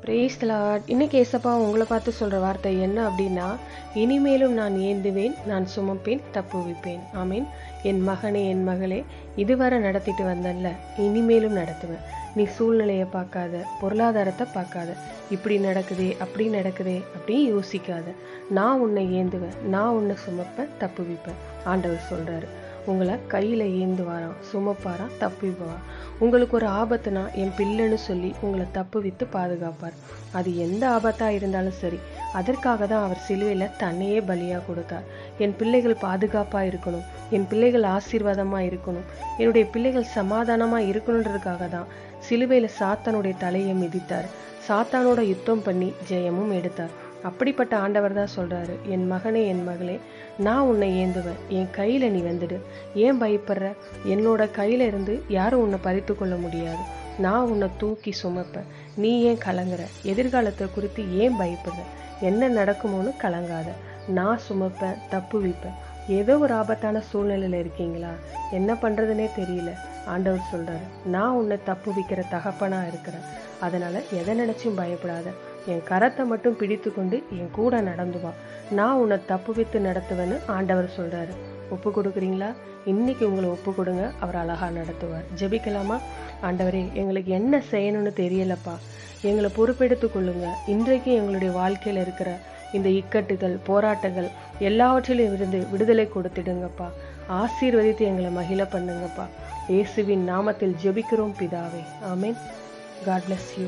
Praise the Lord. இன்னைக்கு ஏசப்பா உங்களை பார்த்து சொல்கிற வார்த்தை என்ன அப்படின்னா, இனிமேலும் நான் ஏந்துவேன், நான் சுமப்பேன், தப்புவிப்பேன். ஆமீன். என் மகனே, என் மகளே, இதுவரை நடத்திட்டு வந்தேன்ல, இனிமேலும் நடத்துவேன். நீ சூழ்நிலையை பார்க்காத, பொருளாதாரத்தை பார்க்காத, இப்படி நடக்குதே அப்படி நடக்குதே அப்படி யோசிக்காத. நான் உன்னை ஏந்துவேன், நான் உன்னை சுமப்பேன், தப்புவிப்பேன். ஆண்டவர் சொல்கிறாரு. உங்களை கையில் ஏந்துவாராம், சுமப்பாராம், தப்புவிப்பாராம். உங்களுக்கு ஒரு ஆபத்துனா என் பிள்ளைன்னு சொல்லி உங்களை தப்புவித்து பாதுகாப்பார். அது எந்த ஆபத்தாக இருந்தாலும் சரி, அதற்காக தான் அவர் சிலுவையில் தன்னையே பலியாக கொடுத்தார். என் பிள்ளைகள் பாதுகாப்பாக இருக்கணும், என் பிள்ளைகள் ஆசீர்வாதமாக இருக்கணும், என்னுடைய பிள்ளைகள் சமாதானமாக இருக்கணுன்றதுக்காக தான் சிலுவையில் சாத்தானுடைய தலையை மிதித்தார். சாத்தானோட யுத்தம் பண்ணி ஜெயமும் எடுத்தார். அப்படிப்பட்ட ஆண்டவர் தான் சொல்கிறாரு, என் மகனே, என் மகளே, நான் உன்னை ஏந்துவேன், என் கையில் நீ வந்துடு. ஏன் பயப்படுற? என்னோட கையில் இருந்து யாரும் உன்னை பறித்து கொள்ள முடியாது. நான் உன்னை தூக்கி சுமப்பேன். நீ ஏன் கலங்குற? எதிர்காலத்தை குறித்து ஏன் பயப்படுற? என்ன நடக்குமோன்னு கலங்காத. நான் சுமப்பேன், தப்புவிப்பேன். ஏதோ ஒரு ஆபத்தான சூழ்நிலையில் இருக்கீங்களா? என்ன பண்ணுறதுனே தெரியல. ஆண்டவர் சொல்கிறாரு, நான் உன்னை தப்புவிக்கிற தகப்பனாக இருக்கிறேன். அதனால் எதை நினச்சும் பயப்படாத. என் கரத்தை மட்டும் பிடித்து கொண்டு என் கூட நடந்து வா. நான் உன்னை தப்புவித்து நடத்துவேன்னு ஆண்டவர் சொல்கிறாரு. ஒப்பு கொடுக்குறீங்களா? இன்னைக்கு உங்களை ஒப்பு கொடுங்க, அவர் அழகாக நடத்துவார். ஜெபிக்கலாமா? ஆண்டவரே, எங்களுக்கு என்ன செய்யணும்னு தெரியலப்பா, எங்களை பொறுப்பெடுத்து கொள்ளுங்க. இன்றைக்கு எங்களுடைய வாழ்க்கையில் இருக்கிற இந்த இக்கட்டுகள், போராட்டங்கள் எல்லாவற்றிலும் இருந்து விடுதலை கொடுத்துடுங்கப்பா. ஆசீர்வதித்து எங்களை மகிழ பண்ணுங்கப்பா. இயேசுவின் நாமத்தில் ஜெபிக்கிறோம் பிதாவே. ஆமென். God bless you.